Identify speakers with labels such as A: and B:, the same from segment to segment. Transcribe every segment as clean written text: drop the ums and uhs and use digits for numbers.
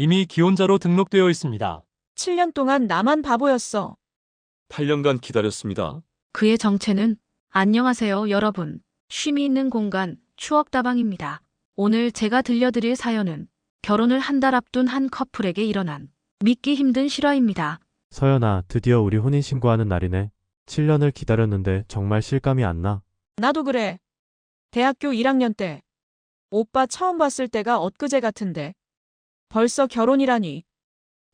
A: 이미 기혼자로 등록되어 있습니다.
B: 7년 동안 나만 바보였어.
C: 8년간 기다렸습니다.
D: 그의 정체는 안녕하세요, 여러분. 쉼이 있는 공간, 추억다방입니다. 오늘 제가 들려드릴 사연은 결혼을 한 달 앞둔 한 커플에게 일어난 믿기 힘든 실화입니다.
E: 서연아, 드디어 우리 혼인신고하는 날이네. 7년을 기다렸는데 정말 실감이 안 나.
B: 나도 그래. 대학교 1학년 때. 오빠 처음 봤을 때가 엊그제 같은데. 벌써 결혼이라니.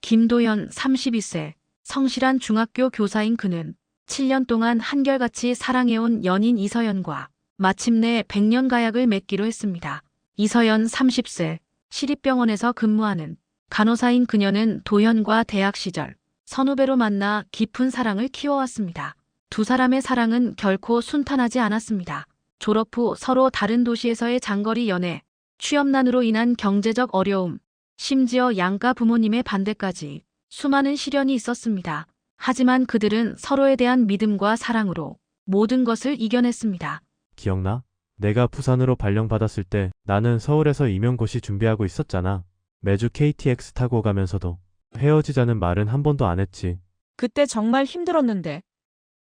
D: 김도연 32세, 성실한 중학교 교사인 그는 7년 동안 한결같이 사랑해온 연인 이서연과 마침내 100년 가약을 맺기로 했습니다. 이서연 30세, 시립병원에서 근무하는 간호사인 그녀는 도연과 대학 시절 선후배로 만나 깊은 사랑을 키워왔습니다. 두 사람의 사랑은 결코 순탄하지 않았습니다. 졸업 후 서로 다른 도시에서의 장거리 연애, 취업난으로 인한 경제적 어려움, 심지어 양가 부모님의 반대까지 수많은 시련이 있었습니다. 하지만 그들은 서로에 대한 믿음과 사랑으로 모든 것을 이겨냈습니다.
E: 기억나? 내가 부산으로 발령받았을 때 나는 서울에서 임용고시 준비하고 있었잖아. 매주 KTX 타고 가면서도 헤어지자는 말은 한 번도 안 했지.
B: 그때 정말 힘들었는데.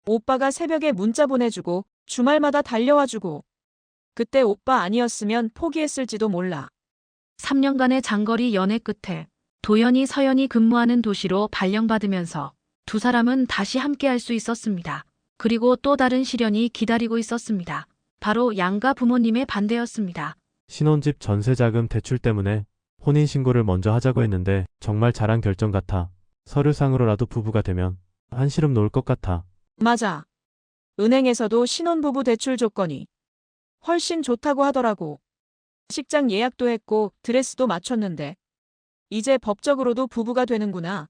B: 오빠가 새벽에 문자 보내주고 주말마다 달려와주고. 그때 오빠 아니었으면 포기했을지도 몰라.
D: 3년간의 장거리 연애 끝에 도연이 서연이 근무하는 도시로 발령받으면서 두 사람은 다시 함께할 수 있었습니다. 그리고 또 다른 시련이 기다리고 있었습니다. 바로 양가 부모님의 반대였습니다.
E: 신혼집 전세자금 대출 때문에 혼인신고를 먼저 하자고 했는데 정말 잘한 결정 같아. 서류상으로라도 부부가 되면 한시름 놓을 것 같아.
B: 맞아. 은행에서도 신혼부부 대출 조건이 훨씬 좋다고 하더라고. 식장 예약도 했고 드레스도 맞췄는데. 이제 법적으로도 부부가 되는구나.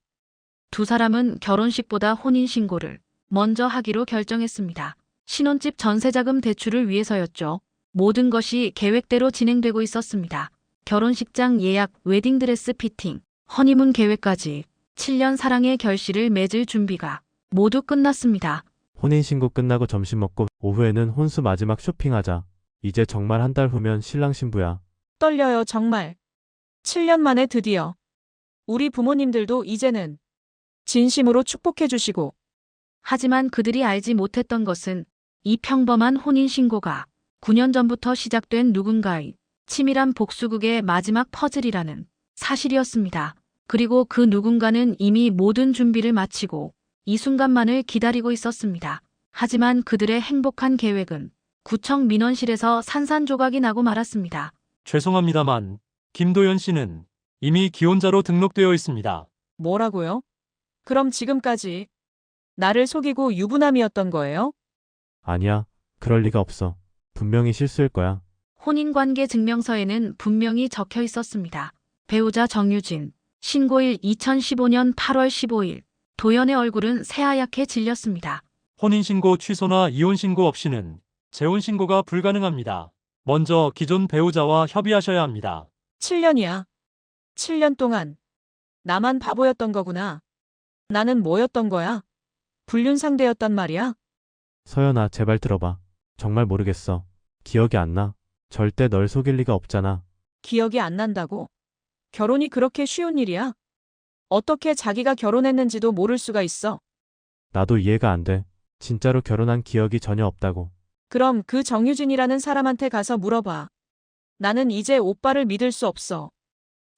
D: 두 사람은 결혼식보다 혼인신고를 먼저 하기로 결정했습니다. 신혼집 전세자금 대출을 위해서였죠. 모든 것이 계획대로 진행되고 있었습니다. 결혼식장 예약, 웨딩드레스 피팅, 허니문 계획까지 7년 사랑의 결실을 맺을 준비가 모두 끝났습니다.
E: 혼인신고 끝나고 점심 먹고 오후에는 혼수 마지막 쇼핑하자. 이제 정말 한 달 후면 신랑 신부야.
B: 떨려요, 정말. 7년 만에 드디어. 우리 부모님들도 이제는 진심으로 축복해 주시고.
D: 하지만 그들이 알지 못했던 것은 이 평범한 혼인신고가 9년 전부터 시작된 누군가의 치밀한 복수극의 마지막 퍼즐이라는 사실이었습니다. 그리고 그 누군가는 이미 모든 준비를 마치고 이 순간만을 기다리고 있었습니다. 하지만 그들의 행복한 계획은 구청 민원실에서 산산조각이 나고 말았습니다.
A: 죄송합니다만 김도연 씨는 이미 기혼자로 등록되어 있습니다.
B: 뭐라고요? 그럼 지금까지 나를 속이고 유부남이었던 거예요?
E: 아니야, 그럴 리가 없어. 분명히 실수일 거야.
D: 혼인관계 증명서에는 분명히 적혀 있었습니다. 배우자 정유진, 신고일 2015년 8월 15일, 도연의 얼굴은 새하얗게 질렸습니다.
A: 혼인신고 취소나 이혼신고 없이는 재혼신고가 불가능합니다. 먼저 기존 배우자와 협의하셔야 합니다.
B: 7년이야. 7년 동안 나만 바보였던 거구나. 나는 뭐였던 거야? 불륜 상대였단 말이야?
E: 서연아, 제발 들어봐. 정말 모르겠어. 기억이 안 나. 절대 널 속일 리가 없잖아.
B: 기억이 안 난다고? 결혼이 그렇게 쉬운 일이야? 어떻게 자기가 결혼했는지도 모를 수가 있어?
E: 나도 이해가 안 돼. 진짜로 결혼한 기억이 전혀 없다고.
B: 그럼 그 정유진이라는 사람한테 가서 물어봐. 나는 이제 오빠를 믿을 수 없어.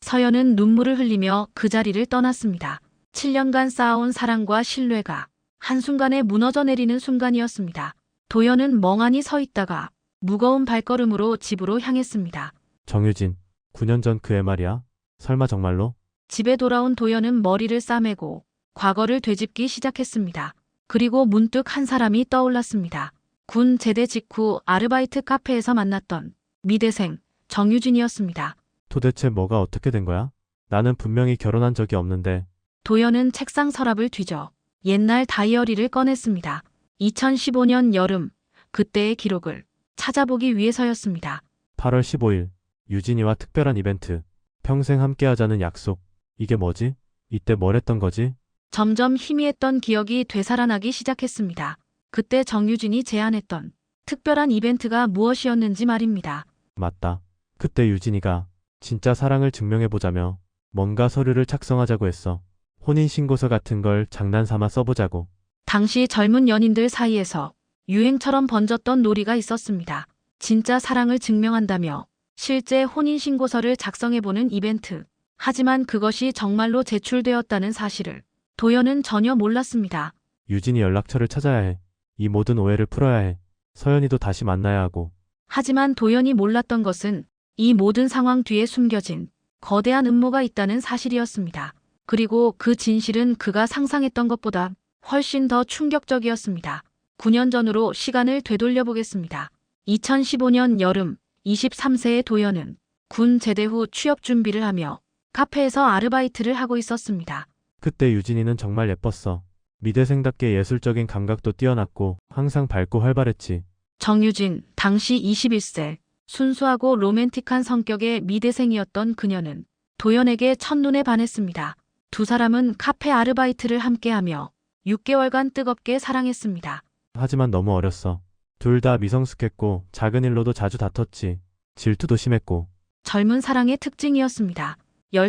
D: 서연은 눈물을 흘리며 그 자리를 떠났습니다. 7년간 쌓아온 사랑과 신뢰가 한순간에 무너져 내리는 순간이었습니다. 도연은 멍하니 서 있다가 무거운 발걸음으로 집으로 향했습니다.
E: 정유진, 9년 전 그 애 말이야? 설마 정말로?
D: 집에 돌아온 도연은 머리를 싸매고 과거를 되짚기 시작했습니다. 그리고 문득 한 사람이 떠올랐습니다. 군 제대 직후 아르바이트 카페에서 만났던 미대생 정유진이었습니다.
E: 도대체 뭐가 어떻게 된 거야? 나는 분명히 결혼한 적이 없는데.
D: 도연은 책상 서랍을 뒤져 옛날 다이어리를 꺼냈습니다. 2015년 여름, 그때의 기록을 찾아보기 위해서였습니다.
E: 8월 15일, 유진이와 특별한 이벤트. 평생 함께하자는 약속. 이게 뭐지? 이때 뭘 했던 거지?
D: 점점 희미했던 기억이 되살아나기 시작했습니다. 그때 정유진이 제안했던 특별한 이벤트가 무엇이었는지 말입니다.
E: 맞다. 그때 유진이가 진짜 사랑을 증명해보자며 뭔가 서류를 작성하자고 했어. 혼인신고서 같은 걸 장난삼아 써보자고.
D: 당시 젊은 연인들 사이에서 유행처럼 번졌던 놀이가 있었습니다. 진짜 사랑을 증명한다며 실제 혼인신고서를 작성해보는 이벤트. 하지만 그것이 정말로 제출되었다는 사실을 도연은 전혀 몰랐습니다.
E: 유진이 연락처를 찾아야 해. 이 모든 오해를 풀어야 해. 서연이도 다시 만나야 하고.
D: 하지만 도연이 몰랐던 것은 이 모든 상황 뒤에 숨겨진 거대한 음모가 있다는 사실이었습니다. 그리고 그 진실은 그가 상상했던 것보다 훨씬 더 충격적이었습니다. 9년 전으로 시간을 되돌려 보겠습니다. 2015년 여름 23세의 도연은 군 제대 후 취업 준비를 하며 카페에서 아르바이트를 하고 있었습니다.
E: 그때 유진이는 정말 예뻤어. 미대생답게 예술적인 감각도 뛰어났고 항상 밝고 활발했지.
D: 정유진, 당시 21세, 순수하고 로맨틱한 성격의 미대생이었던 그녀는 도연에게 첫눈에 반했습니다. 두 사람은 카페 아르바이트를 함께하며 6개월간 뜨겁게 사랑했습니다.
E: 하지만 너무 어렸어. 둘 다 미성숙했고 작은 일로도 자주 다퉜지. 질투도 심했고.
D: 젊은 사랑의 특징이었습니다.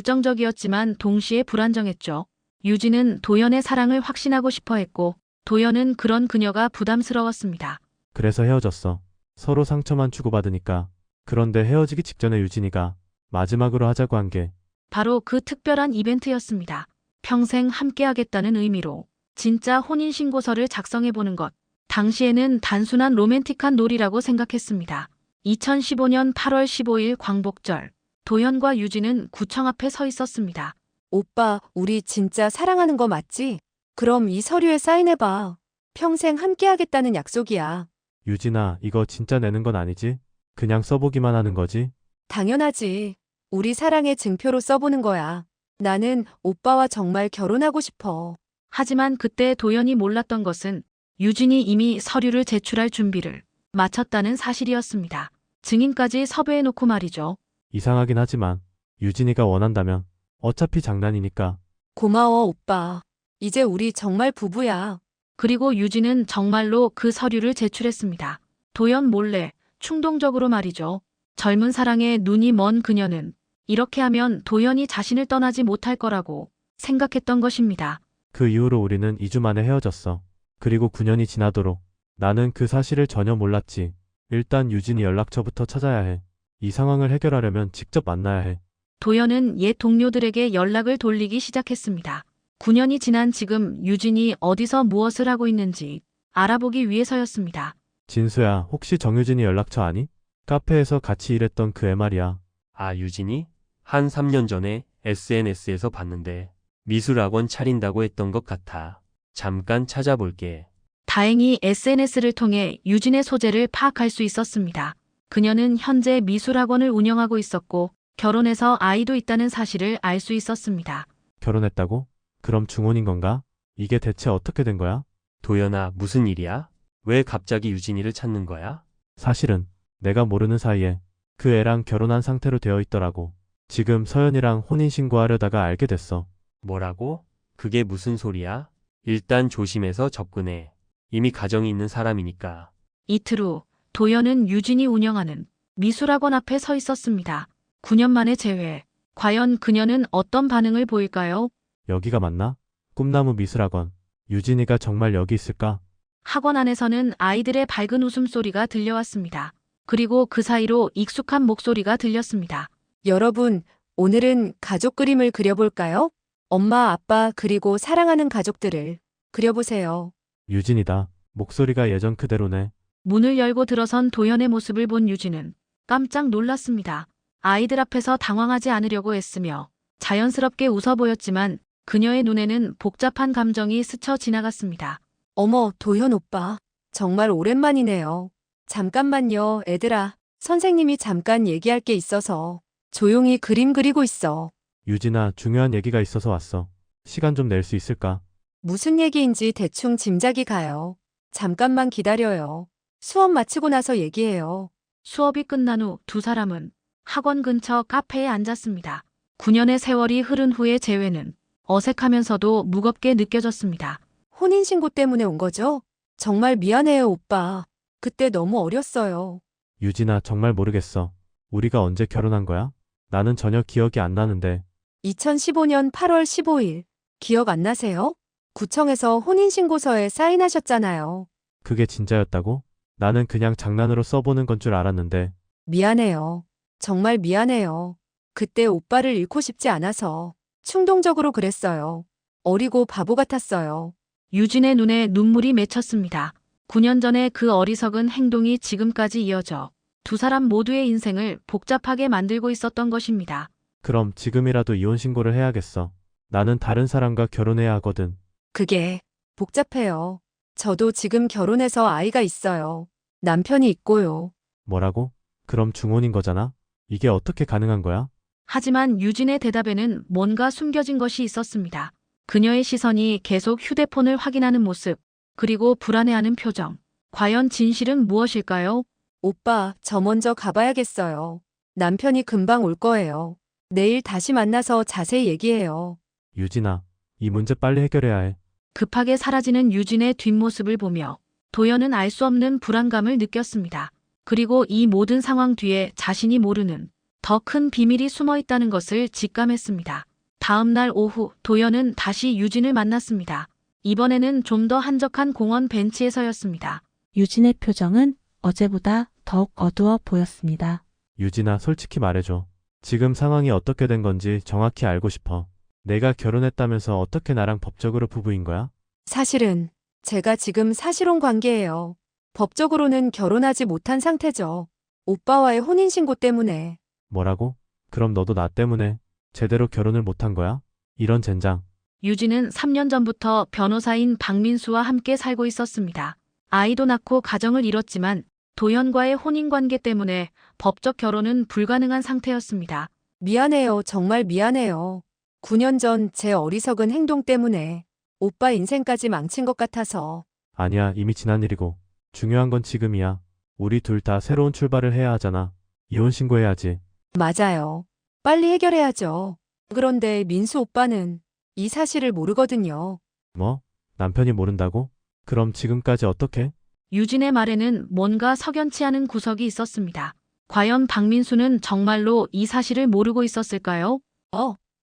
D: 열정적이었지만 동시에 불안정했죠. 유진은 도연의 사랑을 확신하고 싶어 했고 도연은 그런 그녀가 부담스러웠습니다.
E: 그래서 헤어졌어. 서로 상처만 주고받으니까. 그런데 헤어지기 직전에 유진이가 마지막으로 하자고 한 게
D: 바로 그 특별한 이벤트였습니다. 평생 함께하겠다는 의미로 진짜 혼인신고서를 작성해보는 것. 당시에는 단순한 로맨틱한 놀이라고 생각했습니다. 2015년 8월 15일 광복절, 도연과 유진은 구청 앞에 서 있었습니다.
F: 오빠, 우리 진짜 사랑하는 거 맞지? 그럼 이 서류에 사인해봐. 평생 함께하겠다는 약속이야.
E: 유진아, 이거 진짜 내는 건 아니지? 그냥 써보기만 하는 거지?
F: 당연하지. 우리 사랑의 증표로 써보는 거야. 나는 오빠와 정말 결혼하고 싶어.
D: 하지만 그때 도연이 몰랐던 것은 유진이 이미 서류를 제출할 준비를 마쳤다는 사실이었습니다. 증인까지 섭외해놓고 말이죠.
E: 이상하긴 하지만 유진이가 원한다면 어차피 장난이니까.
F: 고마워, 오빠. 이제 우리 정말 부부야.
D: 그리고 유진은 정말로 그 서류를 제출했습니다. 도연 몰래, 충동적으로 말이죠. 젊은 사랑에 눈이 먼 그녀는 이렇게 하면 도연이 자신을 떠나지 못할 거라고 생각했던 것입니다.
E: 그 이후로 우리는 2주 만에 헤어졌어. 그리고 9년이 지나도록 나는 그 사실을 전혀 몰랐지. 일단 유진이 연락처부터 찾아야 해. 이 상황을 해결하려면 직접 만나야 해.
D: 도연은 옛 동료들에게 연락을 돌리기 시작했습니다. 9년이 지난 지금 유진이 어디서 무엇을 하고 있는지 알아보기 위해서였습니다.
E: 진수야, 혹시 정유진이 연락처 아니? 카페에서 같이 일했던 그 애 말이야.
G: 아, 유진이? 한 3년 전에 SNS에서 봤는데 미술학원 차린다고 했던 것 같아. 잠깐 찾아볼게.
D: 다행히 SNS를 통해 유진의 소재를 파악할 수 있었습니다. 그녀는 현재 미술학원을 운영하고 있었고 결혼해서 아이도 있다는 사실을 알 수 있었습니다.
E: 결혼했다고? 그럼 중혼인 건가? 이게 대체 어떻게 된 거야?
G: 도연아, 무슨 일이야? 왜 갑자기 유진이를 찾는 거야?
E: 사실은 내가 모르는 사이에 그 애랑 결혼한 상태로 되어 있더라고. 지금 서연이랑 혼인신고하려다가 알게 됐어.
G: 뭐라고? 그게 무슨 소리야? 일단 조심해서 접근해. 이미 가정이 있는 사람이니까.
D: 이틀 후 도연은 유진이 운영하는 미술학원 앞에 서 있었습니다. 9년 만에 재회. 과연 그녀는 어떤 반응을 보일까요?
E: 여기가 맞나? 꿈나무 미술학원. 유진이가 정말 여기 있을까?
D: 학원 안에서는 아이들의 밝은 웃음소리가 들려왔습니다. 그리고 그 사이로 익숙한 목소리가 들렸습니다.
F: 여러분, 오늘은 가족 그림을 그려볼까요? 엄마, 아빠, 그리고 사랑하는 가족들을 그려보세요.
E: 유진이다. 목소리가 예전 그대로네.
D: 문을 열고 들어선 도연의 모습을 본 유진은 깜짝 놀랐습니다. 아이들 앞에서 당황하지 않으려고 애쓰며 자연스럽게 웃어 보였지만 그녀의 눈에는 복잡한 감정이 스쳐 지나갔습니다.
F: 어머, 도현 오빠. 정말 오랜만이네요. 잠깐만요, 애들아. 선생님이 잠깐 얘기할 게 있어서. 조용히 그림 그리고 있어.
E: 유진아, 중요한 얘기가 있어서 왔어. 시간 좀 낼 수 있을까?
F: 무슨 얘기인지 대충 짐작이 가요. 잠깐만 기다려요. 수업 마치고 나서 얘기해요.
D: 수업이 끝난 후 두 사람은 학원 근처 카페에 앉았습니다. 9년의 세월이 흐른 후의 재회는 어색하면서도 무겁게 느껴졌습니다.
F: 혼인신고 때문에 온 거죠? 정말 미안해요, 오빠. 그때 너무 어렸어요.
E: 유진아, 정말 모르겠어. 우리가 언제 결혼한 거야? 나는 전혀 기억이 안 나는데.
F: 2015년 8월 15일. 기억 안 나세요? 구청에서 혼인신고서에 사인하셨잖아요.
E: 그게 진짜였다고? 나는 그냥 장난으로 써보는 건 줄 알았는데.
F: 미안해요. 정말 미안해요. 그때 오빠를 잃고 싶지 않아서 충동적으로 그랬어요. 어리고 바보 같았어요.
D: 유진의 눈에 눈물이 맺혔습니다. 9년 전에 그 어리석은 행동이 지금까지 이어져 두 사람 모두의 인생을 복잡하게 만들고 있었던 것입니다.
E: 그럼 지금이라도 이혼 신고를 해야겠어. 나는 다른 사람과 결혼해야 하거든.
F: 그게 복잡해요. 저도 지금 결혼해서 아이가 있어요. 남편이 있고요.
E: 뭐라고? 그럼 중혼인 거잖아? 이게 어떻게 가능한 거야?
D: 하지만 유진의 대답에는 뭔가 숨겨진 것이 있었습니다. 그녀의 시선이 계속 휴대폰을 확인하는 모습, 그리고 불안해하는 표정. 과연 진실은 무엇일까요?
F: 오빠, 저 먼저 가봐야겠어요. 남편이 금방 올 거예요. 내일 다시 만나서 자세히 얘기해요.
E: 유진아, 이 문제 빨리 해결해야 해.
D: 급하게 사라지는 유진의 뒷모습을 보며 도연은 알 수 없는 불안감을 느꼈습니다. 그리고 이 모든 상황 뒤에 자신이 모르는 더 큰 비밀이 숨어 있다는 것을 직감했습니다. 다음 날 오후 도연은 다시 유진을 만났습니다. 이번에는 좀 더 한적한 공원 벤치에서였습니다.
H: 유진의 표정은 어제보다 더욱 어두워 보였습니다.
E: 유진아, 솔직히 말해줘. 지금 상황이 어떻게 된 건지 정확히 알고 싶어. 내가 결혼했다면서 어떻게 나랑 법적으로 부부인 거야?
F: 사실은 제가 지금 사실혼 관계예요. 법적으로는 결혼하지 못한 상태죠. 오빠와의 혼인신고 때문에.
E: 뭐라고? 그럼 너도 나 때문에 제대로 결혼을 못한 거야? 이런 젠장.
D: 유진은 3년 전부터 변호사인 박민수와 함께 살고 있었습니다. 아이도 낳고 가정을 이뤘지만 도연과의 혼인관계 때문에 법적 결혼은 불가능한 상태였습니다.
F: 미안해요. 정말 미안해요. 9년 전 제 어리석은 행동 때문에 오빠 인생까지 망친 것 같아서.
E: 아니야, 이미 지난 일이고. 중요한 건 지금이야. 우리 둘 다 새로운 출발을 해야 하잖아. 이혼 신고해야지.
F: 맞아요. 빨리 해결해야죠. 그런데 민수 오빠는 이 사실을 모르거든요.
E: 뭐? 남편이 모른다고? 그럼 지금까지 어떻게?
D: 유진의 말에는 뭔가 석연치 않은 구석이 있었습니다. 과연 박민수는 정말로 이 사실을 모르고 있었을까요?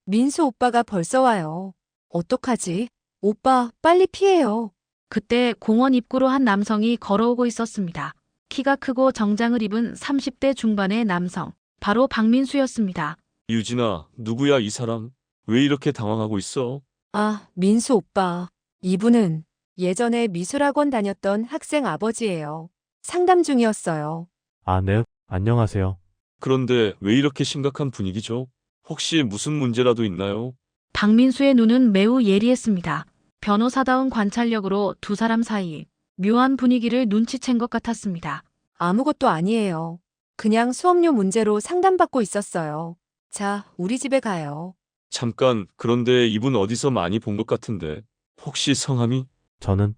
F: 민수 오빠가 벌써 와요. 어떡하지? 오빠, 빨리 피해요.
D: 그때 공원 입구로 한 남성이 걸어오고 있었습니다. 키가 크고 정장을 입은 30대 중반의 남성. 바로 박민수였습니다.
C: 유진아, 누구야 이 사람? 왜 이렇게 당황하고 있어?
F: 아, 민수 오빠. 이분은 예전에 미술학원 다녔던 학생 아버지예요. 상담 중이었어요.
E: 아, 네. 안녕하세요.
C: 그런데 왜 이렇게 심각한 분위기죠? 혹시 무슨 문제라도 있나요?
D: 박민수의 눈은 매우 예리했습니다. 변호사다운 관찰력으로 두 사람 사이 묘한 분위기를 눈치챈 것 같았습니다.
F: 아무것도 아니에요. 그냥 수업료 문제로 상담받고 있었어요. 자, 우리 집에 가요.
C: 잠깐, 그런데 이분 어디서 많이 본 것 같은데. 혹시 성함이?
E: 저는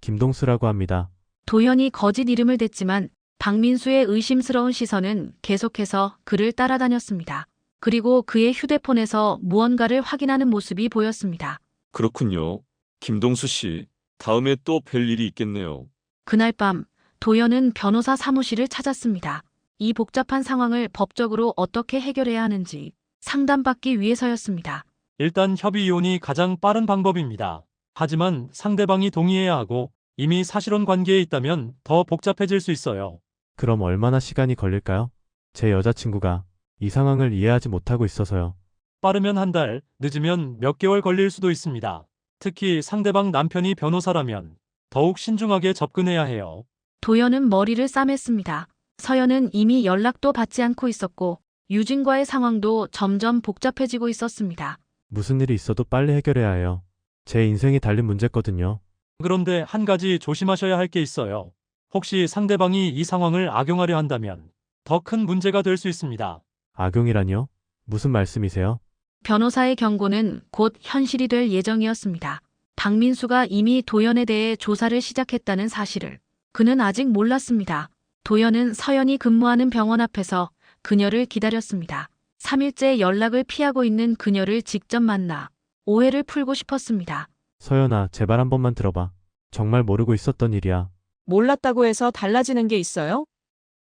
E: 김동수라고 합니다.
D: 도연이 거짓 이름을 댔지만 박민수의 의심스러운 시선은 계속해서 그를 따라다녔습니다. 그리고 그의 휴대폰에서 무언가를 확인하는 모습이 보였습니다.
C: 그렇군요. 김동수 씨, 다음에 또 뵐 일이 있겠네요.
D: 그날 밤 도연은 변호사 사무실을 찾았습니다. 이 복잡한 상황을 법적으로 어떻게 해결해야 하는지 상담받기 위해서였습니다.
A: 일단 협의 이혼이 가장 빠른 방법입니다. 하지만 상대방이 동의해야 하고 이미 사실혼 관계에 있다면 더 복잡해질 수 있어요.
E: 그럼 얼마나 시간이 걸릴까요? 제 여자친구가 이 상황을 이해하지 못하고 있어서요.
A: 빠르면 한 달, 늦으면 몇 개월 걸릴 수도 있습니다. 특히 상대방 남편이 변호사라면 더욱 신중하게 접근해야 해요.
D: 도연은 머리를 싸맸습니다. 서연은 이미 연락도 받지 않고 있었고 유진과의 상황도 점점 복잡해지고 있었습니다.
E: 무슨 일이 있어도 빨리 해결해야 해요. 제 인생이 달린 문제거든요.
A: 그런데 한 가지 조심하셔야 할 게 있어요. 혹시 상대방이 이 상황을 악용하려 한다면 더 큰 문제가 될 수 있습니다.
E: 악용이라니요? 무슨 말씀이세요?
D: 변호사의 경고는 곧 현실이 될 예정이었습니다. 박민수가 이미 도연에 대해 조사를 시작했다는 사실을 그는 아직 몰랐습니다. 도연은 서연이 근무하는 병원 앞에서 그녀를 기다렸습니다. 3일째 연락을 피하고 있는 그녀를 직접 만나 오해를 풀고 싶었습니다.
E: 서연아, 제발 한 번만 들어봐. 정말 모르고 있었던 일이야.
B: 몰랐다고 해서 달라지는 게 있어요?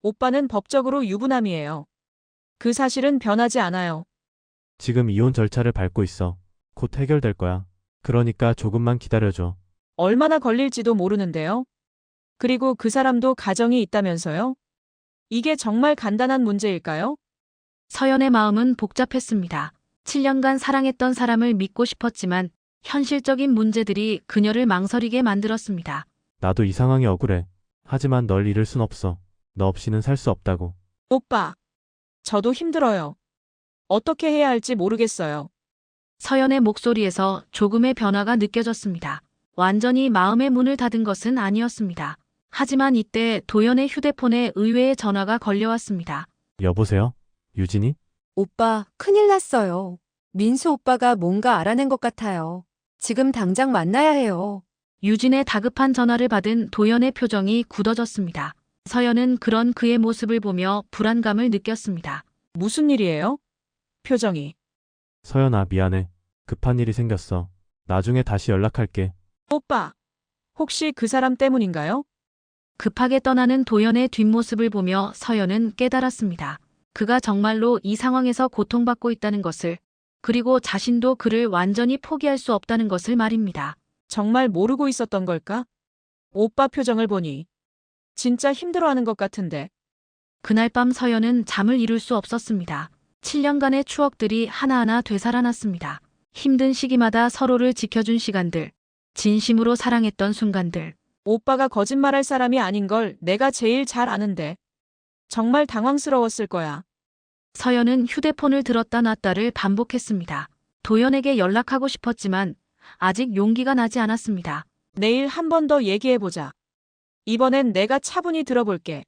B: 오빠는 법적으로 유부남이에요. 그 사실은 변하지 않아요.
E: 지금 이혼 절차를 밟고 있어. 곧 해결될 거야. 그러니까 조금만 기다려줘.
B: 얼마나 걸릴지도 모르는데요. 그리고 그 사람도 가정이 있다면서요? 이게 정말 간단한 문제일까요?
D: 서연의 마음은 복잡했습니다. 7년간 사랑했던 사람을 믿고 싶었지만 현실적인 문제들이 그녀를 망설이게 만들었습니다.
E: 나도 이 상황이 억울해. 하지만 널 잃을 순 없어. 너 없이는 살 수 없다고.
B: 오빠, 저도 힘들어요. 어떻게 해야 할지 모르겠어요.
D: 서연의 목소리에서 조금의 변화가 느껴졌습니다. 완전히 마음의 문을 닫은 것은 아니었습니다. 하지만 이때 도연의 휴대폰에 의외의 전화가 걸려왔습니다.
E: 여보세요? 유진이?
F: 오빠, 큰일 났어요. 민수 오빠가 뭔가 알아낸 것 같아요. 지금 당장 만나야 해요.
D: 유진의 다급한 전화를 받은 도연의 표정이 굳어졌습니다. 서연은 그런 그의 모습을 보며 불안감을 느꼈습니다.
B: 무슨 일이에요? 표정이.
E: 서연아, 미안해. 급한 일이 생겼어. 나중에 다시 연락할게.
B: 오빠, 혹시 그 사람 때문인가요?
D: 급하게 떠나는 도연의 뒷모습을 보며 서연은 깨달았습니다. 그가 정말로 이 상황에서 고통받고 있다는 것을, 그리고 자신도 그를 완전히 포기할 수 없다는 것을 말입니다.
B: 정말 모르고 있었던 걸까? 오빠 표정을 보니 진짜 힘들어하는 것 같은데.
D: 그날 밤 서연은 잠을 이룰 수 없었습니다. 7년간의 추억들이 하나하나 되살아났습니다. 힘든 시기마다 서로를 지켜준 시간들, 진심으로 사랑했던 순간들.
B: 오빠가 거짓말할 사람이 아닌 걸 내가 제일 잘 아는데. 정말 당황스러웠을 거야.
D: 서연은 휴대폰을 들었다 놨다를 반복했습니다. 도연에게 연락하고 싶었지만 아직 용기가 나지 않았습니다.
B: 내일 한 번 더 얘기해보자. 이번엔 내가 차분히 들어볼게.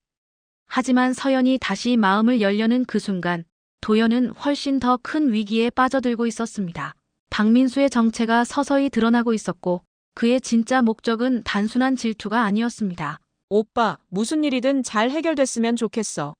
D: 하지만 서연이 다시 마음을 열려는 그 순간 도연은 훨씬 더 큰 위기에 빠져들고 있었습니다. 박민수의 정체가 서서히 드러나고 있었고 그의 진짜 목적은 단순한 질투가 아니었습니다.
B: 오빠, 무슨 일이든 잘 해결됐으면 좋겠어.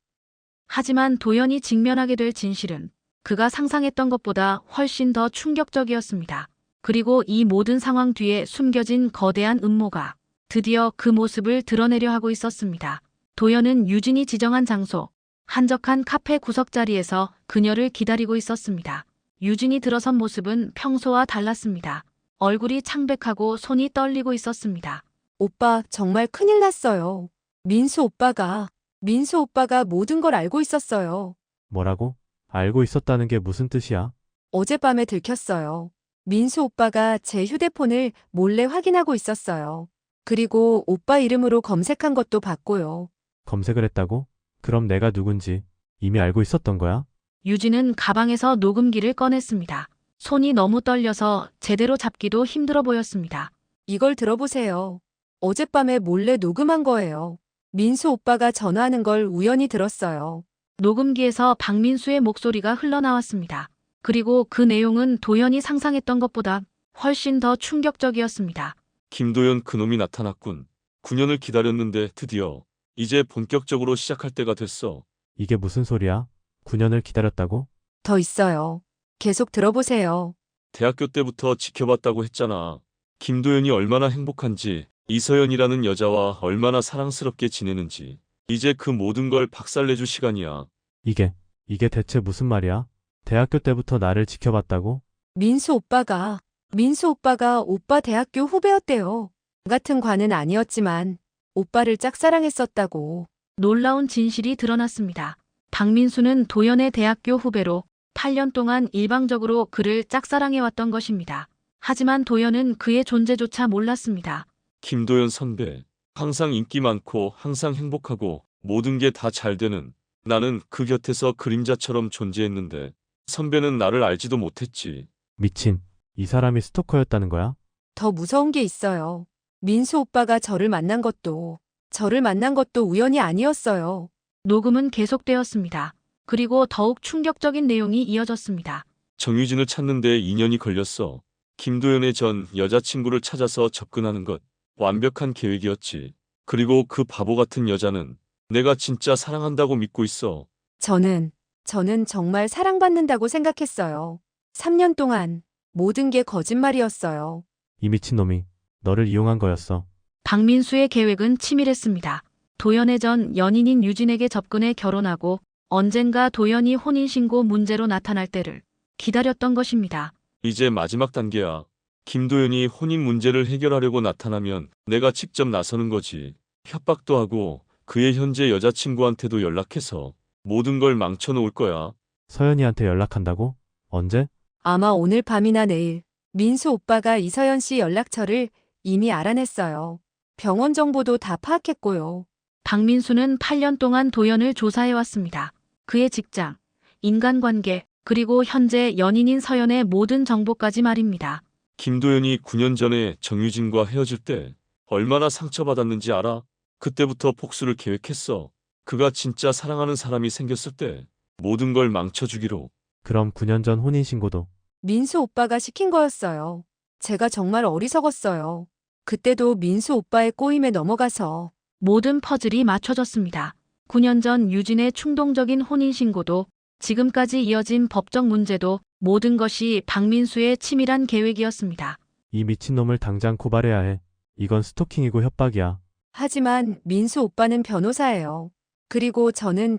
D: 하지만 도연이 직면하게 될 진실은 그가 상상했던 것보다 훨씬 더 충격적이었습니다. 그리고 이 모든 상황 뒤에 숨겨진 거대한 음모가 드디어 그 모습을 드러내려 하고 있었습니다. 도연은 유진이 지정한 장소, 한적한 카페 구석자리에서 그녀를 기다리고 있었습니다. 유진이 들어선 모습은 평소와 달랐습니다. 얼굴이 창백하고 손이 떨리고 있었습니다.
F: 오빠, 정말 큰일 났어요. 민수 오빠가 모든 걸 알고 있었어요.
E: 뭐라고? 알고 있었다는 게 무슨 뜻이야?
F: 어젯밤에 들켰어요. 민수 오빠가 제 휴대폰을 몰래 확인하고 있었어요. 그리고 오빠 이름으로 검색한 것도 봤고요.
E: 검색을 했다고? 그럼 내가 누군지 이미 알고 있었던 거야?
D: 유진은 가방에서 녹음기를 꺼냈습니다. 손이 너무 떨려서 제대로 잡기도 힘들어 보였습니다.
F: 이걸 들어보세요. 어젯밤에 몰래 녹음한 거예요. 민수 오빠가 전화하는 걸 우연히 들었어요.
D: 녹음기에서 박민수의 목소리가 흘러나왔습니다. 그리고 그 내용은 도연이 상상했던 것보다 훨씬 더 충격적이었습니다.
C: 김도연 그놈이 나타났군. 9년을 기다렸는데 드디어 이제 본격적으로 시작할 때가 됐어.
E: 이게 무슨 소리야? 9년을 기다렸다고?
F: 더 있어요. 계속 들어보세요.
C: 대학교 때부터 지켜봤다고 했잖아. 김도연이 얼마나 행복한지, 이서연이라는 여자와 얼마나 사랑스럽게 지내는지. 이제 그 모든 걸 박살내줄 시간이야.
E: 이게 대체 무슨 말이야? 대학교 때부터 나를 지켜봤다고?
F: 민수 오빠가 오빠 대학교 후배였대요. 같은 과는 아니었지만 오빠를 짝사랑했었다고.
D: 놀라운 진실이 드러났습니다. 박민수는 도연의 대학교 후배로 8년 동안 일방적으로 그를 짝사랑해왔던 것입니다. 하지만 도연은 그의 존재조차 몰랐습니다.
C: 김도연 선배. 항상 인기 많고 항상 행복하고 모든 게 다 잘 되는 나는 그 곁에서 그림자처럼 존재했는데 선배는 나를 알지도 못했지.
E: 미친. 이 사람이 스토커였다는 거야?
F: 더 무서운 게 있어요. 민수 오빠가 저를 만난 것도 우연이 아니었어요.
D: 녹음은 계속되었습니다. 그리고 더욱 충격적인 내용이 이어졌습니다.
C: 정유진을 찾는데 2년이 걸렸어. 김도연의 전 여자친구를 찾아서 접근하는 것. 완벽한 계획이었지. 그리고 그 바보 같은 여자는 내가 진짜 사랑한다고 믿고 있어.
F: 저는 정말 사랑받는다고 생각했어요. 3년 동안 모든 게 거짓말이었어요.
E: 이 미친놈이 너를 이용한 거였어.
D: 박민수의 계획은 치밀했습니다. 도연의 전 연인인 유진에게 접근해 결혼하고 언젠가 도연이 혼인신고 문제로 나타날 때를 기다렸던 것입니다.
C: 이제 마지막 단계야. 김도연이 혼인 문제를 해결하려고 나타나면 내가 직접 나서는 거지. 협박도 하고 그의 현재 여자친구한테도 연락해서 모든 걸 망쳐놓을 거야.
E: 서연이한테 연락한다고? 언제?
F: 아마 오늘 밤이나 내일. 민수 오빠가 이서연 씨 연락처를 이미 알아냈어요. 병원 정보도 다 파악했고요.
D: 박민수는 8년 동안 도연을 조사해왔습니다. 그의 직장, 인간관계, 그리고 현재 연인인 서연의 모든 정보까지 말입니다.
C: 김도연이 9년 전에 정유진과 헤어질 때 얼마나 상처받았는지 알아? 그때부터 복수를 계획했어. 그가 진짜 사랑하는 사람이 생겼을 때 모든 걸 망쳐주기로.
E: 그럼 9년 전 혼인신고도
F: 민수 오빠가 시킨 거였어요. 제가 정말 어리석었어요. 그때도 민수 오빠의 꼬임에 넘어가서
D: 모든 퍼즐이 맞춰졌습니다. 9년 전 유진의 충동적인 혼인신고도 지금까지 이어진 법적 문제도 모든 것이 박민수의 치밀한 계획이었습니다.
E: 이 미친놈을 당장 고발해야 해. 이건 스토킹이고 협박이야.
F: 하지만 민수 오빠는 변호사예요. 그리고 저는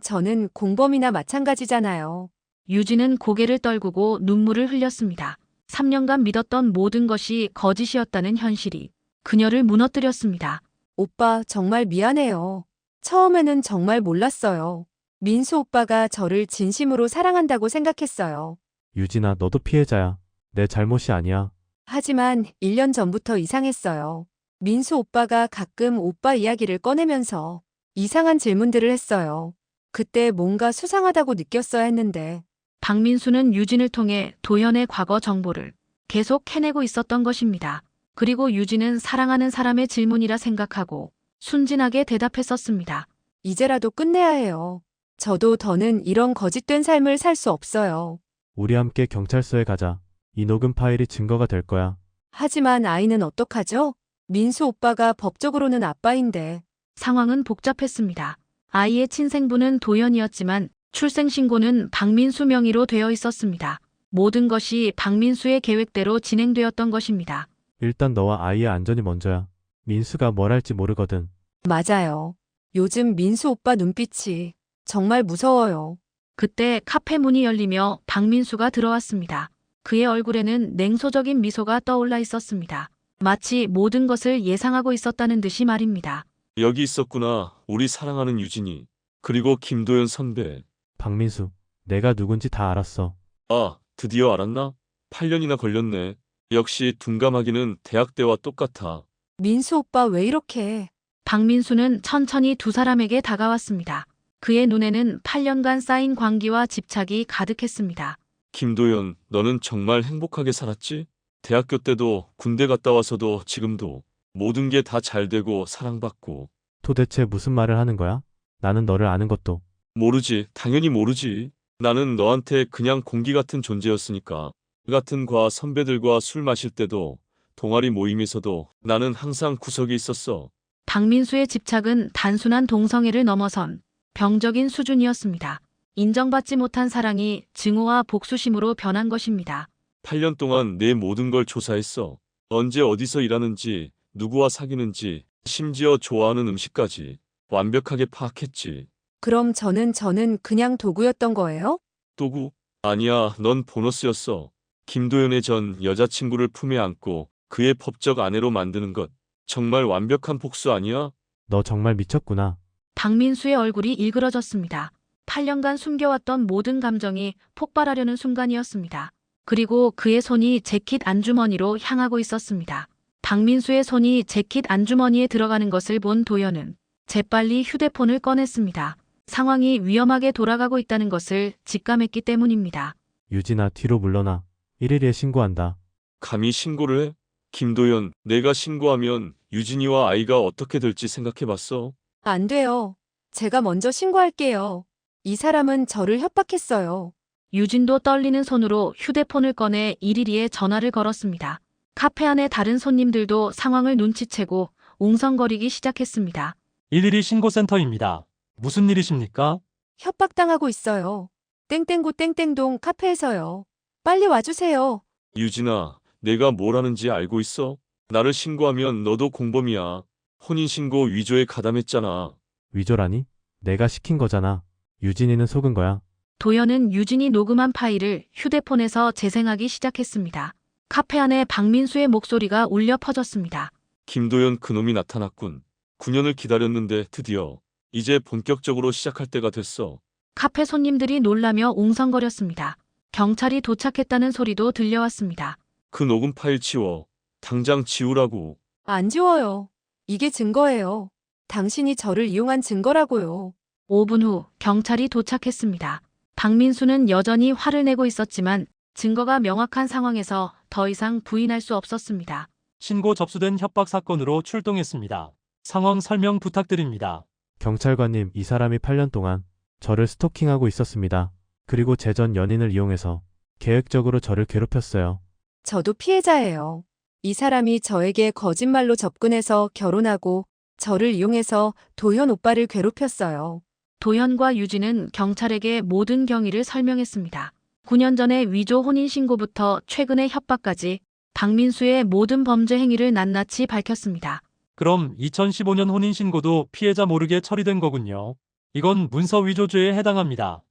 F: 공범이나 마찬가지잖아요.
D: 유진은 고개를 떨구고 눈물을 흘렸습니다. 3년간 믿었던 모든 것이 거짓이었다는 현실이 그녀를 무너뜨렸습니다.
F: 오빠 정말 미안해요. 처음에는 정말 몰랐어요. 민수 오빠가 저를 진심으로 사랑한다고 생각했어요.
E: 유진아, 너도 피해자야. 내 잘못이 아니야.
F: 하지만 1년 전부터 이상했어요. 민수 오빠가 가끔 오빠 이야기를 꺼내면서 이상한 질문들을 했어요. 그때 뭔가 수상하다고 느꼈어야 했는데
D: 박민수는 유진을 통해 도연의 과거 정보를 계속 캐내고 있었던 것입니다. 그리고 유진은 사랑하는 사람의 질문이라 생각하고 순진하게 대답했었습니다.
F: 이제라도 끝내야 해요. 저도 더는 이런 거짓된 삶을 살 수 없어요.
E: 우리 함께 경찰서에 가자. 이 녹음 파일이 증거가 될 거야.
F: 하지만 아이는 어떡하죠? 민수 오빠가 법적으로는 아빠인데.
D: 상황은 복잡했습니다. 아이의 친생부는 도연이었지만 출생신고는 박민수 명의로 되어 있었습니다. 모든 것이 박민수의 계획대로 진행되었던 것입니다.
E: 일단 너와 아이의 안전이 먼저야. 민수가 뭘 할지 모르거든.
F: 맞아요. 요즘 민수 오빠 눈빛이 정말 무서워요.
D: 그때 카페 문이 열리며 박민수가 들어왔습니다. 그의 얼굴에는 냉소적인 미소가 떠올라 있었습니다. 마치 모든 것을 예상하고 있었다는 듯이 말입니다.
C: 여기 있었구나. 우리 사랑하는 유진이. 그리고 김도연 선배.
E: 박민수, 내가 누군지 다 알았어.
C: 아, 드디어 알았나? 8년이나 걸렸네. 역시 둔감하기는 대학 때와 똑같아.
F: 민수 오빠 왜 이렇게.
D: 박민수는 천천히 두 사람에게 다가왔습니다. 그의 눈에는 8년간 쌓인 광기와 집착이 가득했습니다.
C: 김도연, 너는 정말 행복하게 살았지? 대학교 때도 군대 갔다 와서도 지금도 모든 게 다 잘 되고 사랑받고.
E: 도대체 무슨 말을 하는 거야? 나는 너를 아는 것도.
C: 모르지. 당연히 모르지. 나는 너한테 그냥 공기 같은 존재였으니까. 같은 과 선배들과 술 마실 때도 동아리 모임에서도 나는 항상 구석에 있었어.
D: 박민수의 집착은 단순한 동성애를 넘어선 병적인 수준이었습니다. 인정받지 못한 사랑이 증오와 복수심으로 변한 것입니다.
C: 8년 동안 내 모든 걸 조사했어. 언제 어디서 일하는지, 누구와 사귀는지, 심지어 좋아하는 음식까지 완벽하게 파악했지.
F: 그럼 저는 그냥 도구였던 거예요?
C: 도구? 아니야, 넌 보너스였어. 김도연의 전 여자친구를 품에 안고 그의 법적 아내로 만드는 것. 정말 완벽한 복수 아니야?
E: 너 정말 미쳤구나.
D: 박민수의 얼굴이 일그러졌습니다. 8년간 숨겨왔던 모든 감정이 폭발하려는 순간이었습니다. 그리고 그의 손이 재킷 안주머니로 향하고 있었습니다. 박민수의 손이 재킷 안주머니에 들어가는 것을 본 도연은 재빨리 휴대폰을 꺼냈습니다. 상황이 위험하게 돌아가고 있다는 것을 직감했기 때문입니다.
E: 유진아, 뒤로 물러나. 112에 신고한다.
C: 감히 신고를 해? 김도연, 내가 신고하면 유진이와 아이가 어떻게 될지 생각해봤어?
F: 안 돼요. 제가 먼저 신고할게요. 이 사람은 저를 협박했어요.
D: 유진도 떨리는 손으로 휴대폰을 꺼내 112에 전화를 걸었습니다. 카페 안의 다른 손님들도 상황을 눈치채고 웅성거리기 시작했습니다.
A: 112 신고센터입니다. 무슨 일이십니까?
F: 협박당하고 있어요. 땡땡구 땡땡동 카페에서요. 빨리 와주세요.
C: 유진아, 내가 뭘 하는지 알고 있어? 나를 신고하면 너도 공범이야. 혼인신고 위조에 가담했잖아.
E: 위조라니? 내가 시킨 거잖아. 유진이는 속은 거야.
D: 도연은 유진이 녹음한 파일을 휴대폰에서 재생하기 시작했습니다. 카페 안에 박민수의 목소리가 울려 퍼졌습니다.
C: 김도연 그놈이 나타났군. 9년을 기다렸는데 드디어 이제 본격적으로 시작할 때가 됐어.
D: 카페 손님들이 놀라며 웅성거렸습니다. 경찰이 도착했다는 소리도 들려왔습니다.
C: 그 녹음 파일 지워. 당장 지우라고.
F: 안 지워요. 이게 증거예요. 당신이 저를 이용한 증거라고요.
D: 5분 후 경찰이 도착했습니다. 박민수는 여전히 화를 내고 있었지만 증거가 명확한 상황에서 더 이상 부인할 수 없었습니다.
A: 신고 접수된 협박 사건으로 출동했습니다. 상황 설명 부탁드립니다.
E: 경찰관님, 이 사람이 8년 동안 저를 스토킹하고 있었습니다. 그리고 제 전 연인을 이용해서 계획적으로 저를 괴롭혔어요.
F: 저도 피해자예요. 이 사람이 저에게 거짓말로 접근해서 결혼하고 저를 이용해서 도현 오빠를 괴롭혔어요.
D: 도현과 유진은 경찰에게 모든 경위를 설명했습니다. 9년 전의 위조 혼인신고부터 최근의 협박까지 박민수의 모든 범죄 행위를 낱낱이 밝혔습니다.
A: 그럼 2015년 혼인신고도 피해자 모르게 처리된 거군요. 이건 문서 위조죄에 해당합니다.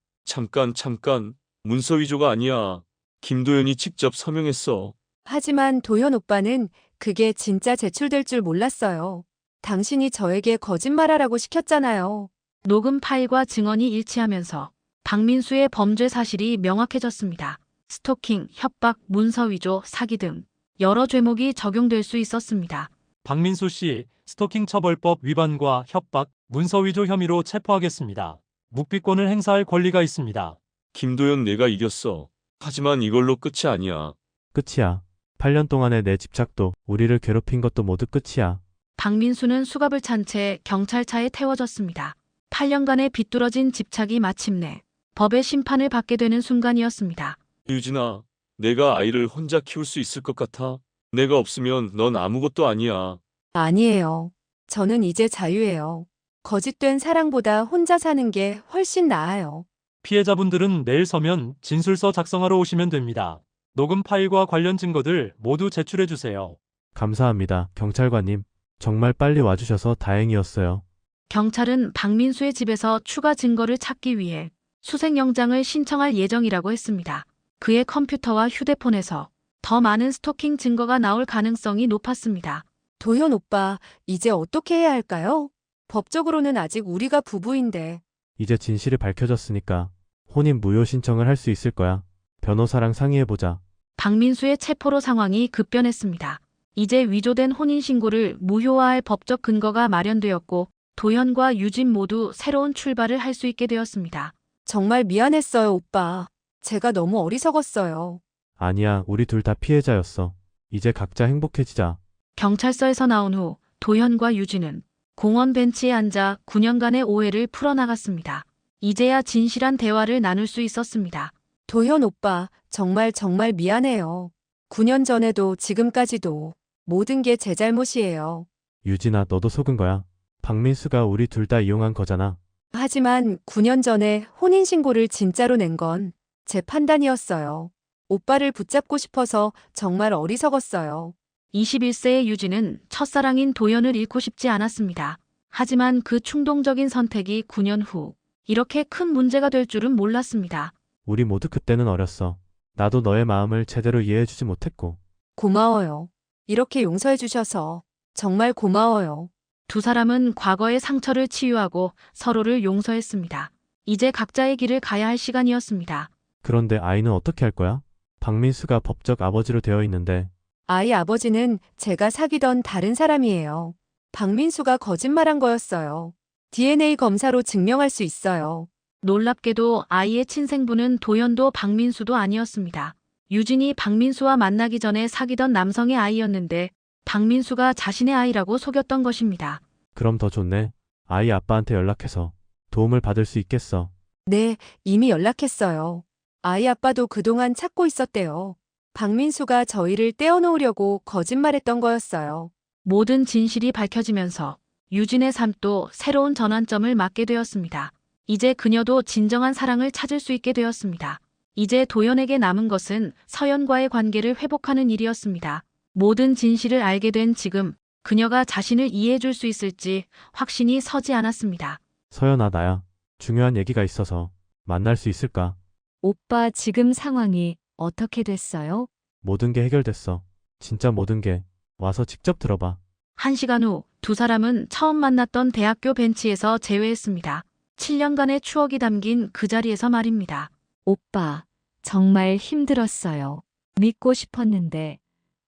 C: 잠깐. 문서 위조가 아니야. 김도연이 직접 서명했어.
F: 하지만 도현 오빠는 그게 진짜 제출될 줄 몰랐어요. 당신이 저에게 거짓말하라고 시켰잖아요.
D: 녹음 파일과 증언이 일치하면서 박민수의 범죄 사실이 명확해졌습니다. 스토킹, 협박, 문서 위조, 사기 등 여러 죄목이 적용될 수 있었습니다.
A: 박민수 씨, 스토킹 처벌법 위반과 협박, 문서 위조 혐의로 체포하겠습니다. 묵비권을 행사할 권리가 있습니다.
C: 김도연 내가 이겼어. 하지만 이걸로 끝이 아니야.
E: 끝이야. 8년 동안의 내 집착도 우리를 괴롭힌 것도 모두 끝이야.
D: 박민수는 수갑을 찬 채 경찰차에 태워졌습니다. 8년간의 비뚤어진 집착이 마침내 법의 심판을 받게 되는 순간이었습니다.
C: 유진아, 내가 아이를 혼자 키울 수 있을 것 같아? 내가 없으면 넌 아무것도 아니야.
F: 아니에요. 저는 이제 자유예요. 거짓된 사랑보다 혼자 사는 게 훨씬 나아요.
A: 피해자분들은 내일 서면 진술서 작성하러 오시면 됩니다. 녹음 파일과 관련 증거들 모두 제출해 주세요.
E: 감사합니다. 경찰관님, 정말 빨리 와주셔서 다행이었어요.
D: 경찰은 박민수의 집에서 추가 증거를 찾기 위해 수색영장을 신청할 예정이라고 했습니다. 그의 컴퓨터와 휴대폰에서 더 많은 스토킹 증거가 나올 가능성이 높았습니다.
F: 도현 오빠, 이제 어떻게 해야 할까요? 법적으로는 아직 우리가 부부인데.
E: 이제 진실이 밝혀졌으니까 혼인 무효 신청을 할 수 있을 거야. 변호사랑 상의해보자.
D: 박민수의 체포로 상황이 급변했습니다. 이제 위조된 혼인신고를 무효화할 법적 근거가 마련되었고 도현과 유진 모두 새로운 출발을 할 수 있게 되었습니다.
F: 정말 미안했어요, 오빠. 제가 너무 어리석었어요.
E: 아니야, 우리 둘 다 피해자였어. 이제 각자 행복해지자.
D: 경찰서에서 나온 후 도현과 유진은 공원 벤치에 앉아 9년간의 오해를 풀어나갔습니다. 이제야 진실한 대화를 나눌 수 있었습니다.
F: 도현 오빠, 정말 미안해요. 9년 전에도 지금까지도 모든 게 제 잘못이에요.
E: 유진아, 너도 속은 거야. 박민수가 우리 둘 다 이용한 거잖아.
F: 하지만 9년 전에 혼인신고를 진짜로 낸 건 제 판단이었어요. 오빠를 붙잡고 싶어서 정말 어리석었어요.
D: 21세의 유진은 첫사랑인 도연을 잃고 싶지 않았습니다. 하지만 그 충동적인 선택이 9년 후 이렇게 큰 문제가 될 줄은 몰랐습니다.
E: 우리 모두 그때는 어렸어. 나도 너의 마음을 제대로 이해해주지 못했고.
F: 고마워요. 이렇게 용서해 주셔서 정말 고마워요.
D: 두 사람은 과거의 상처를 치유하고 서로를 용서했습니다. 이제 각자의 길을 가야 할 시간이었습니다.
E: 그런데 아이는 어떻게 할 거야? 박민수가 법적 아버지로 되어 있는데.
F: 아이 아버지는 제가 사귀던 다른 사람이에요. 박민수가 거짓말한 거였어요. DNA 검사로 증명할 수 있어요.
D: 놀랍게도 아이의 친생부는 도연도 박민수도 아니었습니다. 유진이 박민수와 만나기 전에 사귀던 남성의 아이였는데 박민수가 자신의 아이라고 속였던 것입니다.
E: 그럼 더 좋네. 아이 아빠한테 연락해서 도움을 받을 수 있겠어.
F: 네, 이미 연락했어요. 아이 아빠도 그동안 찾고 있었대요. 박민수가 저희를 떼어놓으려고 거짓말했던 거였어요.
D: 모든 진실이 밝혀지면서 유진의 삶도 새로운 전환점을 맞게 되었습니다. 이제 그녀도 진정한 사랑을 찾을 수 있게 되었습니다. 이제 도연에게 남은 것은 서연과의 관계를 회복하는 일이었습니다. 모든 진실을 알게 된 지금 그녀가 자신을 이해해 줄 수 있을지 확신이 서지 않았습니다.
E: 서연아, 나야. 중요한 얘기가 있어서. 만날 수 있을까?
I: 오빠 지금 상황이 어떻게 됐어요?
E: 모든 게 해결됐어. 진짜 모든 게. 와서 직접 들어봐.
D: 1시간 후 두 사람은 처음 만났던 대학교 벤치에서 재회했습니다. 7년간의 추억이 담긴 그 자리에서 말입니다.
I: 오빠, 정말 힘들었어요. 믿고 싶었는데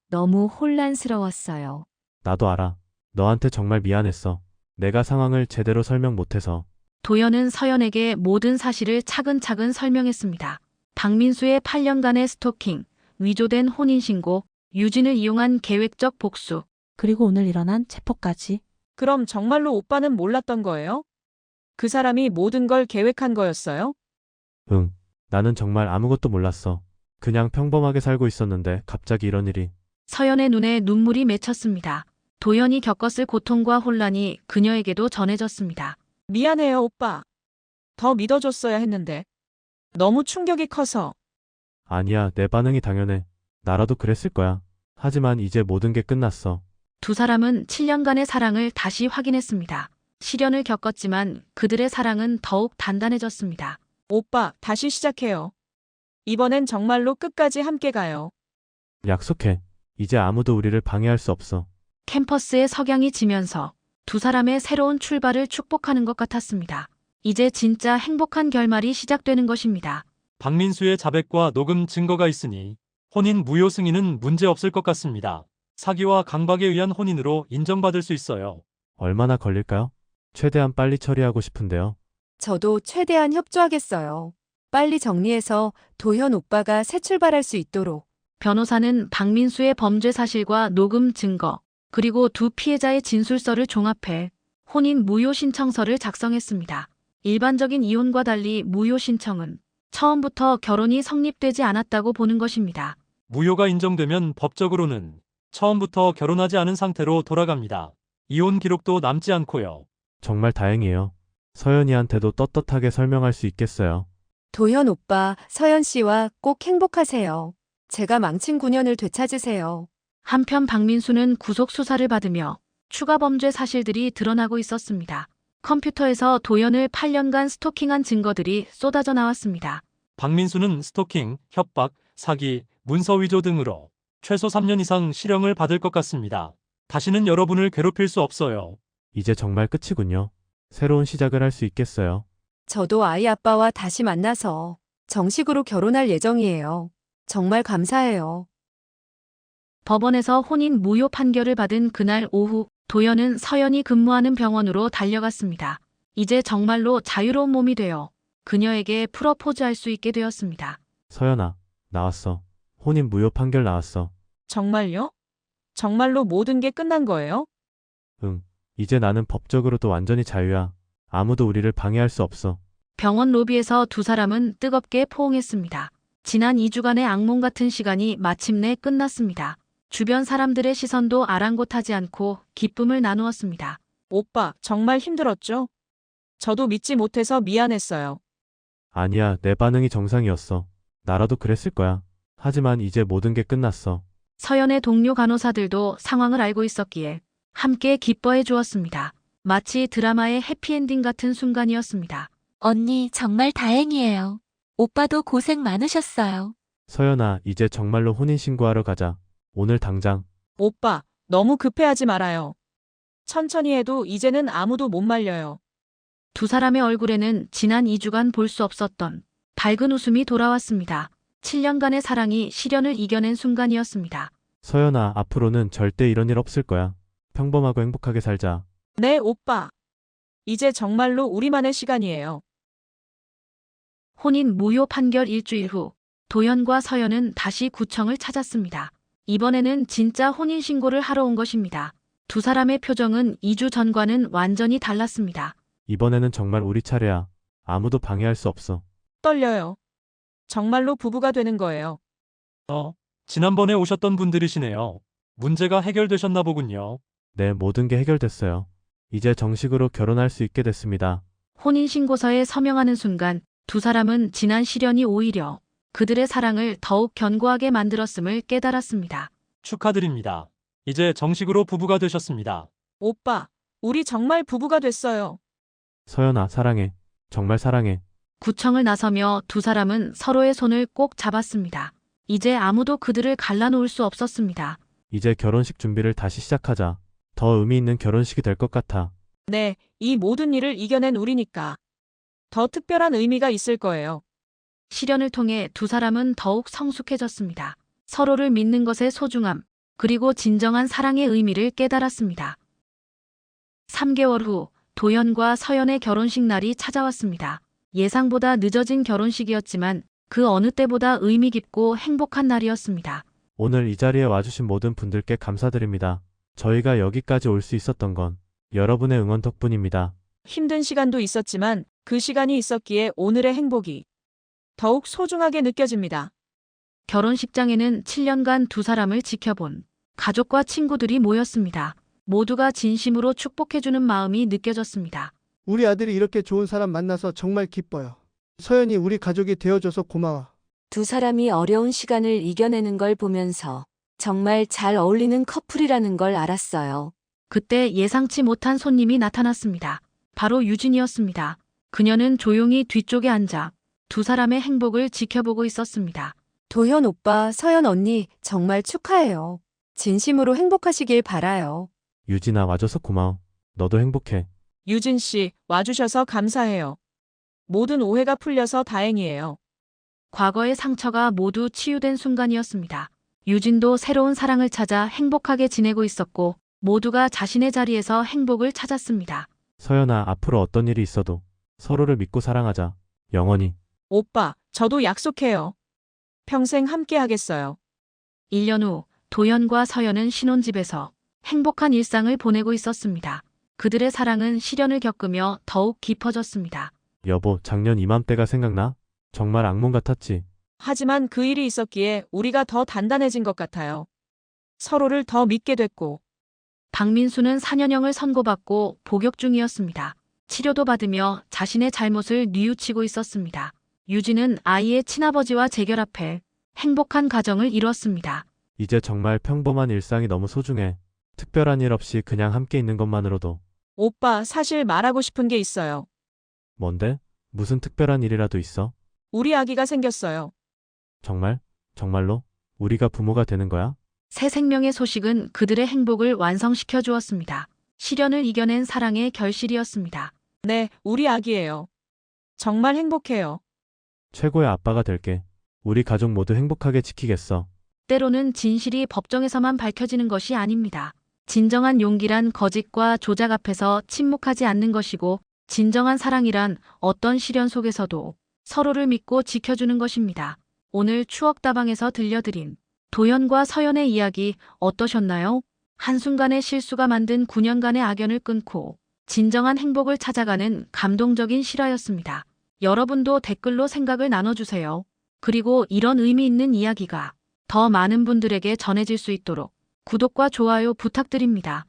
I: 너무 혼란스러웠어요.
E: 나도 알아. 너한테 정말 미안했어. 내가 상황을 제대로 설명 못해서.
D: 도연은 서연에게 모든 사실을 차근차근 설명했습니다. 박민수의 8년간의 스토킹, 위조된 혼인신고, 유진을 이용한 계획적 복수.
H: 그리고 오늘 일어난 체포까지.
B: 그럼 정말로 오빠는 몰랐던 거예요? 그 사람이 모든 걸 계획한 거였어요?
E: 응. 나는 정말 아무것도 몰랐어. 그냥 평범하게 살고 있었는데 갑자기 이런 일이.
D: 서연의 눈에 눈물이 맺혔습니다. 도연이 겪었을 고통과 혼란이 그녀에게도 전해졌습니다.
B: 미안해요, 오빠. 더 믿어줬어야 했는데. 너무 충격이 커서.
E: 아니야, 내 반응이 당연해. 나라도 그랬을 거야. 하지만 이제 모든 게 끝났어.
D: 두 사람은 7년간의 사랑을 다시 확인했습니다. 시련을 겪었지만 그들의 사랑은 더욱 단단해졌습니다.
B: 오빠, 다시 시작해요. 이번엔 정말로 끝까지 함께 가요.
E: 약속해. 이제 아무도 우리를 방해할 수 없어.
D: 캠퍼스의 석양이 지면서 두 사람의 새로운 출발을 축복하는 것 같았습니다. 이제 진짜 행복한 결말이 시작되는 것입니다.
A: 박민수의 자백과 녹음 증거가 있으니 혼인 무효 승인은 문제 없을 것 같습니다. 사기와 강박에 의한 혼인으로 인정받을 수 있어요.
E: 얼마나 걸릴까요? 최대한 빨리 처리하고 싶은데요.
F: 저도 최대한 협조하겠어요. 빨리 정리해서 도현 오빠가 새 출발할 수 있도록.
D: 변호사는 박민수의 범죄 사실과 녹음 증거, 그리고 두 피해자의 진술서를 종합해 혼인 무효 신청서를 작성했습니다. 일반적인 이혼과 달리 무효 신청은 처음부터 결혼이 성립되지 않았다고 보는 것입니다.
A: 무효가 인정되면 법적으로는 처음부터 결혼하지 않은 상태로 돌아갑니다. 이혼 기록도 남지 않고요.
E: 정말 다행이에요. 서연이한테도 떳떳하게 설명할 수 있겠어요.
F: 도현 오빠, 서연 씨와 꼭 행복하세요. 제가 망친 9년을 되찾으세요.
D: 한편 박민수는 구속 수사를 받으며 추가 범죄 사실들이 드러나고 있었습니다. 컴퓨터에서 도연을 8년간 스토킹한 증거들이 쏟아져 나왔습니다.
A: 박민수는 스토킹, 협박, 사기, 문서 위조 등으로 최소 3년 이상 실형을 받을 것 같습니다. 다시는 여러분을 괴롭힐 수 없어요.
E: 이제 정말 끝이군요. 새로운 시작을 할 수 있겠어요.
F: 저도 아이 아빠와 다시 만나서 정식으로 결혼할 예정이에요. 정말 감사해요.
D: 법원에서 혼인 무효 판결을 받은 그날 오후 도연은 서연이 근무하는 병원으로 달려갔습니다. 이제 정말로 자유로운 몸이 되어 그녀에게 프러포즈할 수 있게 되었습니다.
E: 서연아, 나왔어. 혼인 무효 판결 나왔어.
B: 정말요? 정말로 모든 게 끝난 거예요?
E: 응. 이제 나는 법적으로도 완전히 자유야. 아무도 우리를 방해할 수 없어.
D: 병원 로비에서 두 사람은 뜨겁게 포옹했습니다. 지난 2주간의 악몽 같은 시간이 마침내 끝났습니다. 주변 사람들의 시선도 아랑곳하지 않고 기쁨을 나누었습니다.
B: 오빠, 정말 힘들었죠? 저도 믿지 못해서 미안했어요.
E: 아니야, 내 반응이 정상이었어. 나라도 그랬을 거야. 하지만 이제 모든 게 끝났어.
D: 서연의 동료 간호사들도 상황을 알고 있었기에 함께 기뻐해 주었습니다. 마치 드라마의 해피엔딩 같은 순간이었습니다.
H: 언니, 정말 다행이에요. 오빠도 고생 많으셨어요.
E: 서연아, 이제 정말로 혼인신고하러 가자. 오늘 당장.
B: 오빠, 너무 급해하지 말아요. 천천히 해도 이제는 아무도 못 말려요.
D: 두 사람의 얼굴에는 지난 2주간 볼 수 없었던 밝은 웃음이 돌아왔습니다. 7년간의 사랑이 시련을 이겨낸 순간이었습니다.
E: 서연아, 앞으로는 절대 이런 일 없을 거야. 평범하고 행복하게 살자.
B: 네, 오빠. 이제 정말로 우리만의 시간이에요.
D: 혼인 무효 판결 일주일 후 도연과 서연은 다시 구청을 찾았습니다. 이번에는 진짜 혼인신고를 하러 온 것입니다. 두 사람의 표정은 2주 전과는 완전히 달랐습니다.
E: 이번에는 정말 우리 차례야. 아무도 방해할 수 없어.
B: 떨려요. 정말로 부부가 되는 거예요.
A: 지난번에 오셨던 분들이시네요. 문제가 해결되셨나 보군요.
E: 네, 모든 게 해결됐어요. 이제 정식으로 결혼할 수 있게 됐습니다.
D: 혼인신고서에 서명하는 순간 두 사람은 지난 시련이 오히려 그들의 사랑을 더욱 견고하게 만들었음을 깨달았습니다.
A: 축하드립니다. 이제 정식으로 부부가 되셨습니다.
B: 오빠, 우리 정말 부부가 됐어요.
E: 서연아, 사랑해. 정말 사랑해.
D: 구청을 나서며 두 사람은 서로의 손을 꼭 잡았습니다. 이제 아무도 그들을 갈라놓을 수 없었습니다.
E: 이제 결혼식 준비를 다시 시작하자. 더 의미 있는 결혼식이 될 것 같아.
B: 네, 이 모든 일을 이겨낸 우리니까 더 특별한 의미가 있을 거예요.
D: 시련을 통해 두 사람은 더욱 성숙해졌습니다. 서로를 믿는 것의 소중함, 그리고 진정한 사랑의 의미를 깨달았습니다. 3개월 후 도연과 서연의 결혼식 날이 찾아왔습니다. 예상보다 늦어진 결혼식이었지만 그 어느 때보다 의미 깊고 행복한 날이었습니다.
E: 오늘 이 자리에 와주신 모든 분들께 감사드립니다. 저희가 여기까지 올 수 있었던 건 여러분의 응원 덕분입니다.
B: 힘든 시간도 있었지만 그 시간이 있었기에 오늘의 행복이 더욱 소중하게 느껴집니다.
D: 결혼식장에는 7년간 두 사람을 지켜본 가족과 친구들이 모였습니다. 모두가 진심으로 축복해주는 마음이 느껴졌습니다.
J: 우리 아들이 이렇게 좋은 사람 만나서 정말 기뻐요. 서연이 우리 가족이 되어줘서 고마워.
F: 두 사람이 어려운 시간을 이겨내는 걸 보면서 정말 잘 어울리는 커플이라는 걸 알았어요.
D: 그때 예상치 못한 손님이 나타났습니다. 바로 유진이었습니다. 그녀는 조용히 뒤쪽에 앉아 두 사람의 행복을 지켜보고 있었습니다.
F: 도현 오빠, 서연 언니 정말 축하해요. 진심으로 행복하시길 바라요.
E: 유진아, 와줘서 고마워. 너도 행복해.
B: 유진 씨, 와주셔서 감사해요. 모든 오해가 풀려서 다행이에요.
D: 과거의 상처가 모두 치유된 순간이었습니다. 유진도 새로운 사랑을 찾아 행복하게 지내고 있었고 모두가 자신의 자리에서 행복을 찾았습니다.
E: 서연아, 앞으로 어떤 일이 있어도 서로를 믿고 사랑하자. 영원히.
B: 오빠, 저도 약속해요. 평생 함께 하겠어요.
D: 1년 후 도연과 서연은 신혼집에서 행복한 일상을 보내고 있었습니다. 그들의 사랑은 시련을 겪으며 더욱 깊어졌습니다.
E: 여보, 작년 이맘때가 생각나? 정말 악몽 같았지.
B: 하지만 그 일이 있었기에 우리가 더 단단해진 것 같아요. 서로를 더 믿게 됐고.
D: 박민수는 4년형을 선고받고 복역 중이었습니다. 치료도 받으며 자신의 잘못을 뉘우치고 있었습니다. 유진은 아이의 친아버지와 재결합해 행복한 가정을 이루었습니다.
E: 이제 정말 평범한 일상이 너무 소중해. 특별한 일 없이 그냥 함께 있는 것만으로도.
B: 오빠, 사실 말하고 싶은 게 있어요.
E: 뭔데? 무슨 특별한 일이라도 있어?
B: 우리 아기가 생겼어요.
E: 정말? 정말로? 우리가 부모가 되는 거야?
D: 새 생명의 소식은 그들의 행복을 완성시켜 주었습니다. 시련을 이겨낸 사랑의 결실이었습니다.
B: 네, 우리 아기예요. 정말 행복해요.
E: 최고의 아빠가 될게. 우리 가족 모두 행복하게 지키겠어.
D: 때로는 진실이 법정에서만 밝혀지는 것이 아닙니다. 진정한 용기란 거짓과 조작 앞에서 침묵하지 않는 것이고, 진정한 사랑이란 어떤 시련 속에서도 서로를 믿고 지켜주는 것입니다. 오늘 추억다방에서 들려드린 도연과 서연의 이야기 어떠셨나요? 한순간의 실수가 만든 9년간의 악연을 끊고 진정한 행복을 찾아가는 감동적인 실화였습니다. 여러분도 댓글로 생각을 나눠주세요. 그리고 이런 의미 있는 이야기가 더 많은 분들에게 전해질 수 있도록 구독과 좋아요 부탁드립니다.